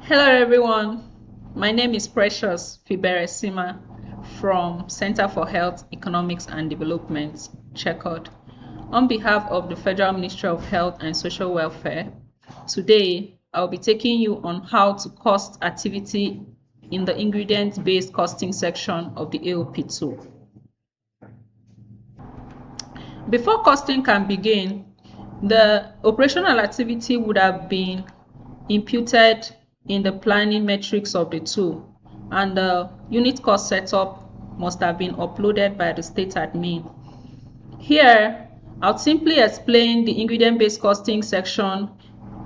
Hello everyone, my name is Precious Fiberesima from Center for Health, Economics and Development, CHECOD. On behalf of the Federal Ministry of Health and Social Welfare, today I'll be taking you on how to cost activity in the ingredient-based costing section of the AOP tool. Before costing can begin, the operational activity would have been imputed in the planning metrics of the tool, and the unit cost setup must have been uploaded by the state admin. Here, I'll simply explain the ingredient-based costing section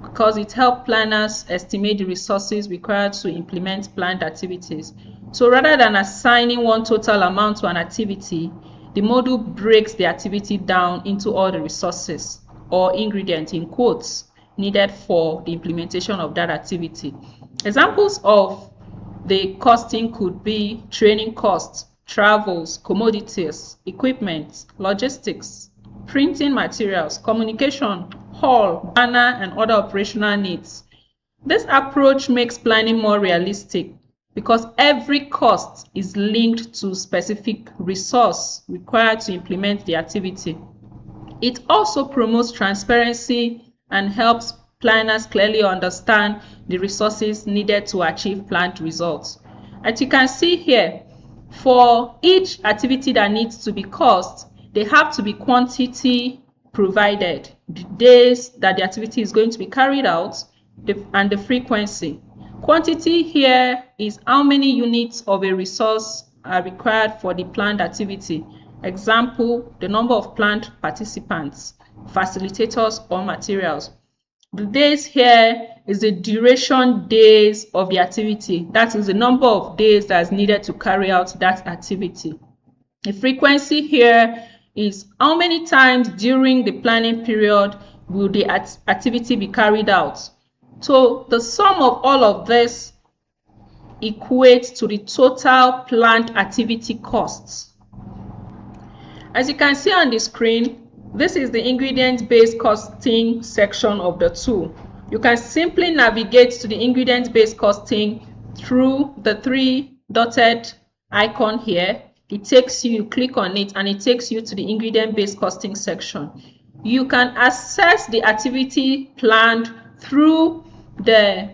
because it helps planners estimate the resources required to implement planned activities. So rather than assigning one total amount to an activity, the module breaks the activity down into all the resources or ingredients in quotes needed for the implementation of that activity. Examples of the costing could be training costs, travels, commodities, equipment, logistics, printing materials, communication, hall, banner, and other operational needs. This approach makes planning more realistic because every cost is linked to specific resource required to implement the activity. It also promotes transparency and helps planners clearly understand the resources needed to achieve planned results. As you can see here, for each activity that needs to be cost, they have to be quantity provided, the days that the activity is going to be carried out, and the frequency. Quantity here is how many units of a resource are required for the planned activity. Example, the number of planned participants, facilitators, or materials. The days here is the duration days of the activity. That is the number of days that is needed to carry out that activity. The frequency here is how many times during the planning period will the activity be carried out. So the sum of all of this equates to the total planned activity costs. As you can see on the screen, this is the ingredient-based costing section of the tool. You can simply navigate to the ingredient-based costing through the three dotted icon here. It takes you click on it and it takes you to the ingredient-based costing section. You can access the activity planned through the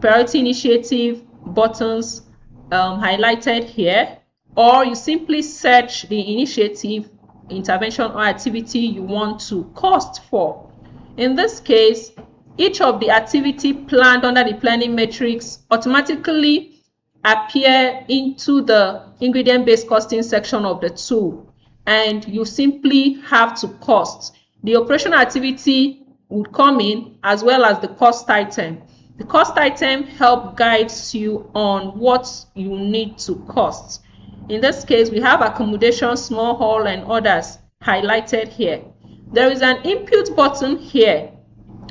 priority initiative buttons highlighted here, or you simply search the initiative, intervention, or activity you want to cost for. In this case, each of the activity planned under the planning matrix automatically appear into the ingredient-based costing section of the tool, and you simply have to cost. The operational activity would come in as well as the cost item. The cost item help guides you on what you need to cost. In this case, we have accommodation, small hall, and others highlighted here. There is an input button here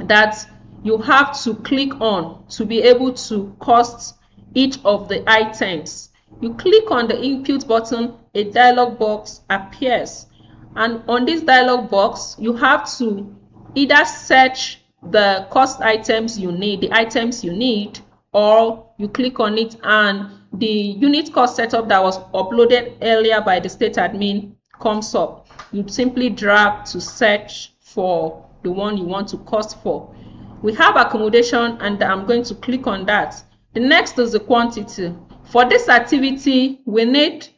that you have to click on to be able to cost each of the items. You click on the input button, a dialog box appears, and on this dialog box you have to either search the cost items you need, the items you need, or you click on it and the unit cost setup that was uploaded earlier by the state admin comes up. You simply drag to search for the one you want to cost for. We have accommodation and I'm going to click on that. The next is the quantity. For this activity, we need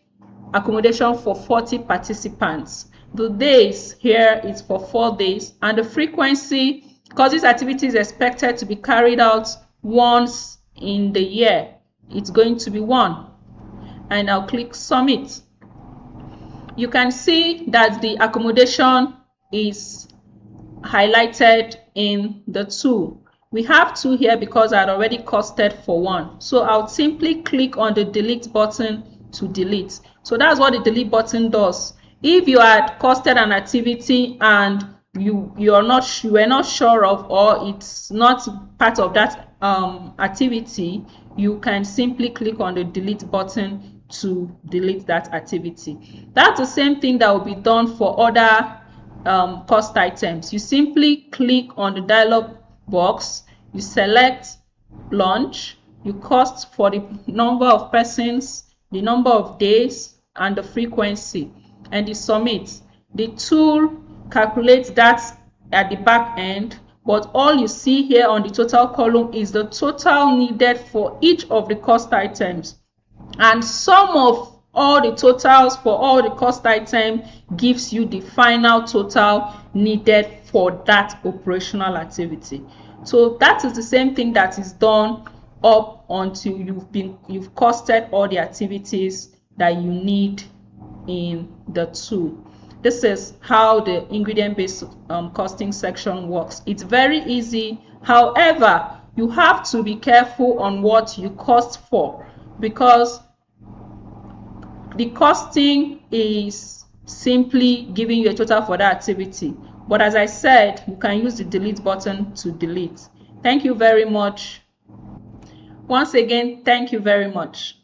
accommodation for 40 participants. The days here is for 4 days, and the frequency, because this activity is expected to be carried out once in the year, it's going to be 1. And I'll click submit. You can see that the accommodation is highlighted in the tool. We have 2 here because I had already costed for 1. So I'll simply click on the delete button to delete. So that's what the delete button does. If you had costed an activity and you were not sure of, or it's not part of that activity, you can simply click on the delete button to delete that activity. That's the same thing that will be done for other cost items. You simply click on the dialog box, you select lunch, You cost for the number of persons, the number of days, and the frequency, and you submit. The tool calculates that at the back end, but all you see here on the total column is the total needed for each of the cost items, and sum of all the totals for all the cost item gives you the final total needed for that operational activity. So that is the same thing that is done up until you've costed all the activities that you need in the tool. This is how the ingredient-based costing section works. It's very easy. However, you have to be careful on what you cost for, because the costing is simply giving you a total for that activity. But as I said, you can use the delete button to delete. Thank you very much. Once again, thank you very much.